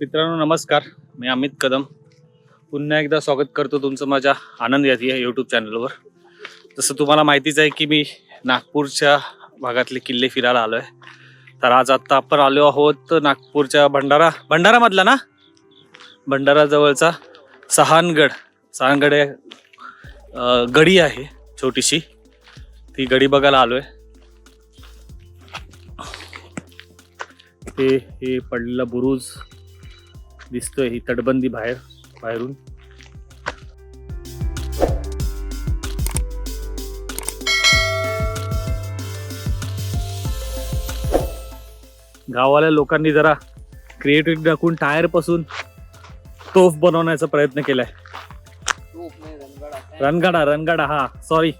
मित्रांनो नमस्कार, मी अमित कदम पुन्हा एकदा स्वागत करतो तुमचं माझ्या आनंद यादी या यूट्यूब चॅनलवर. जसं तुम्हाला माहितीच आहे की मी नागपूरच्या भागातले किल्ले फिरायला आलो आहे. तर आज आत्ता आपण आलो आहोत नागपूरच्या भंडारामधला ना भंडारा जवळचा सहानगड गडी आहे छोटीशी, ती गडी बघायला आलोय. हे पडलेला बुरुज दिसतोय, ही तटबंदी बाहेरून. गावाला लोकांनी जरा क्रिएटिव्हिटी दाखवून टायर पासून तोफ बनवण्याचा प्रयत्न केलाय. रणगाडा हा सॉरी.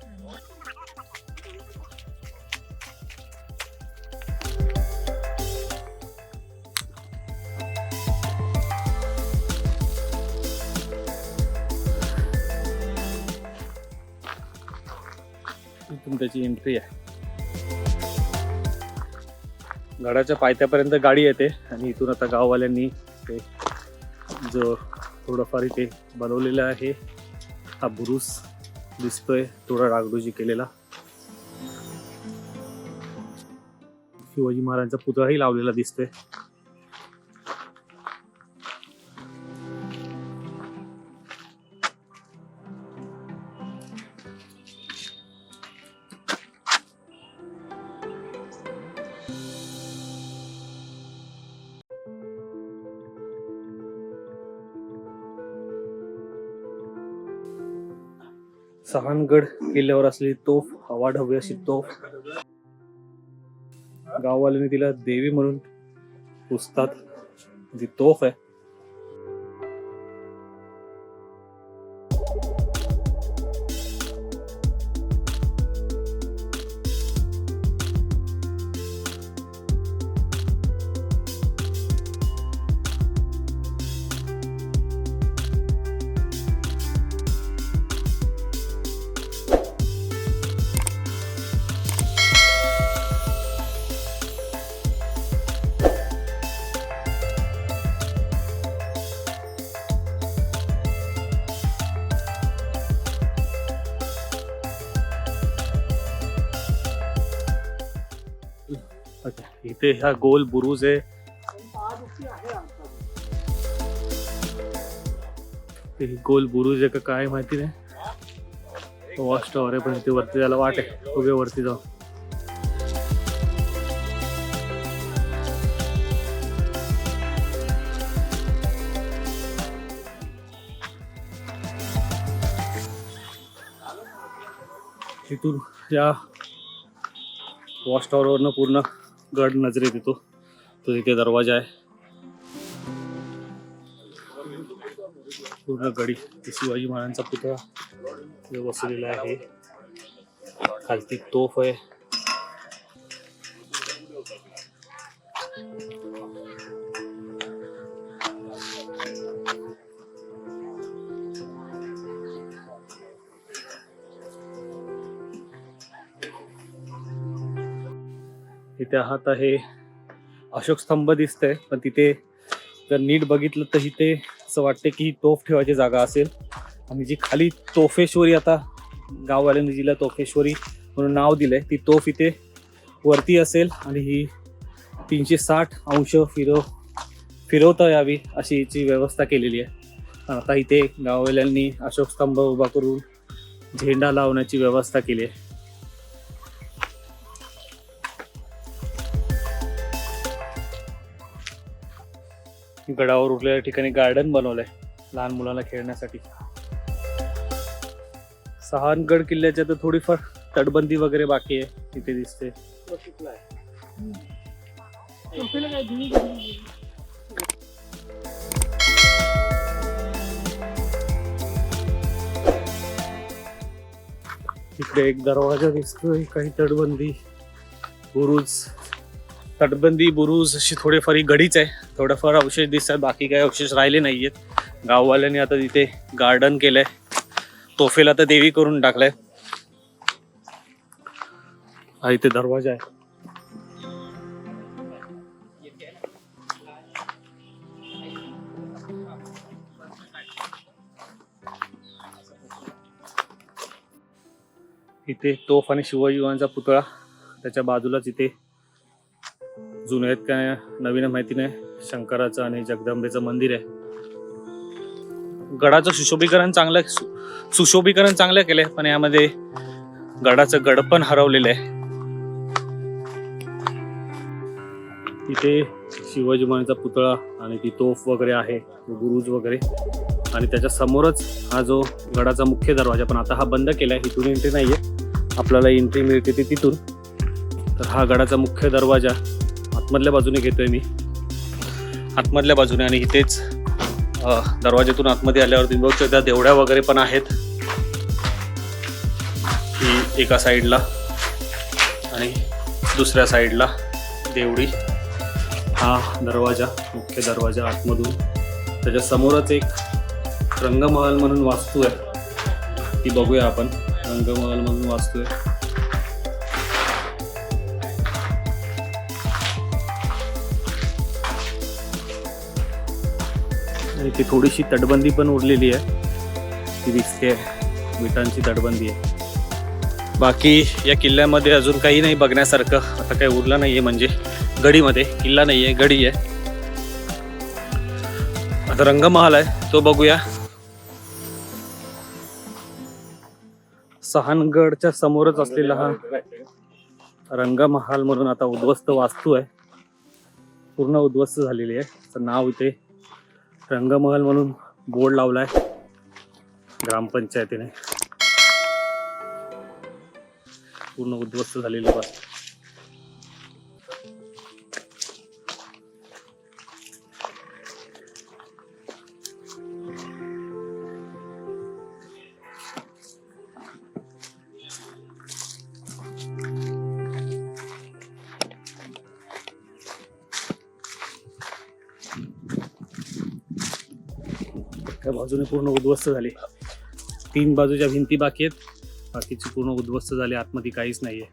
इथून त्याची एंट्री आहे. गडाच्या पायथ्यापर्यंत गाडी येते आणि इथून आता गाववाल्यांनी ते जो थोडंफार इथे बनवलेला आहे हा बुरुज दिसतोय, थोडा डागडुजी केलेला. शिवाजी महाराजांचा पुतळाही लावलेला दिसतोय. सहानगड किल्ल्यावर असलेली तोफ, हवाढव्य अशी तोफ, गाववाल्यांनी तिला देवी म्हणून पुजतात. जी तोफ आहे इथे हा गोल बुरुज आहे. गोल बुरुज आहे का काय माहिती नाही. वॉच टॉवर आहे पण इथे वरती जायला वाट आहे. उभे वरती जाऊ. इथून या वॉच टॉवर वरनं पूर्ण गड नजरेत येतो. तो इथे दरवाजा आहे. पूर्ण गडी शिवाजी महाराजांचा पुतळा बसलेला आहे. खालती तोफ आहे. इथे आहात आहे अशोक स्तंभ दिसतंय, पण तिथे जर नीट बघितलं तर इथे असं वाटतं की ही तोफ ठेवायची जागा असेल. आणि जी खाली तोफेश्वरी, आता गाववाल्यांनी जिला तोफेश्वरी म्हणून नाव दिलंय, ती तोफ इथे वरती असेल आणि ही 360 अंश फिरवता यावी अशी याची व्यवस्था केलेली आहे. आता इथे गाववाल्यांनी अशोक स्तंभ उभा करून झेंडा लावण्याची व्यवस्था केली आहे. गडावर उरलेल्या ठिकाणी गार्डन बनवलंय लहान मुलांना खेळण्यासाठी. सहानगड किल्ल्याच्या तर थोडीफार तटबंदी वगैरे बाकी आहे, तिथे दिसते. इकडे एक दरवाजा दिसतोय, काही तटबंदी बुरुज अशी थोडेफार ही गडीच आहे. थोडेफार अवशेष दिसतात, बाकी काही अवशेष राहिले नाहीयेत. गाववाल्यांनी आता तिथे गार्डन केलंय, तोफेला तर देवी करून टाकलाय. हा इथे दरवाजा आहे. इथे तोफ आणि शिवाजी महाराजांचा पुतळा, त्याच्या बाजूलाच इथे जुने आहेत का नवीन माहिती नाही, शंकराचं आणि जगदंबेचं मंदिर आहे. गडाचं सुशोभीकरण चांगलं केलंय, पण यामध्ये गडाचं गडपण हरवलेलं आहे. इथे शिवाजी महाराजांचा पुतळा आणि ती तोफ वगैरे आहे, बुरुज वगैरे, आणि त्याच्या समोरच हा जो गडाचा मुख्य दरवाजा, पण आता हा बंद केलाय, इथून एंट्री नाहीये, आपल्याला एंट्री मिळते ती तिथून. तर हा गडाचा मुख्य दरवाजा आतमधल्या बाजूने घेतोय मी, आतमधल्या बाजूने. आणि इथेच दरवाज्यातून आतमध्ये आल्यावरती बघू शकता देवड्या वगैरे पण आहेत ही एका साईडला, आणि दुसऱ्या साईडला देवडी. हा दरवाजा, मुख्य दरवाजा आतमधून. त्याच्या समोरच एक रंगमहल म्हणून वास्तू आहे, ती बघूया आपण. रंगमहल म्हणून वास्तू आहे. आणि ती थोडीशी तटबंदी पण उरलेली आहे, ती दिसते, विटांची तटबंदी आहे. बाकी या किल्ल्यामध्ये अजून काही नाही बघण्यासारखं, आता काही उरलं नाहीये. म्हणजे गडीमध्ये किल्ला नाहीये, गडी आहे. आता रंगमहल आहे, तो बघूया. सहानगडच्या समोरच असलेला हा रंगमहल म्हणून आता उद्ध्वस्त वास्तू आहे, पूर्ण उद्ध्वस्त झालेली आहे. तर नाव इथे रंगमहल म्हणून बोर्ड लावलाय ग्रामपंचायतीने. पूर्ण उद्ध्वस्त झालेली वास्तू. त्या बाजूने पूर्ण उद्ध्वस्त झाली, 3 बाजूच्या भिंती बाकी आहेत, बाकीची पूर्ण उद्ध्वस्त झाली, आतमध्ये काहीच नाहीये.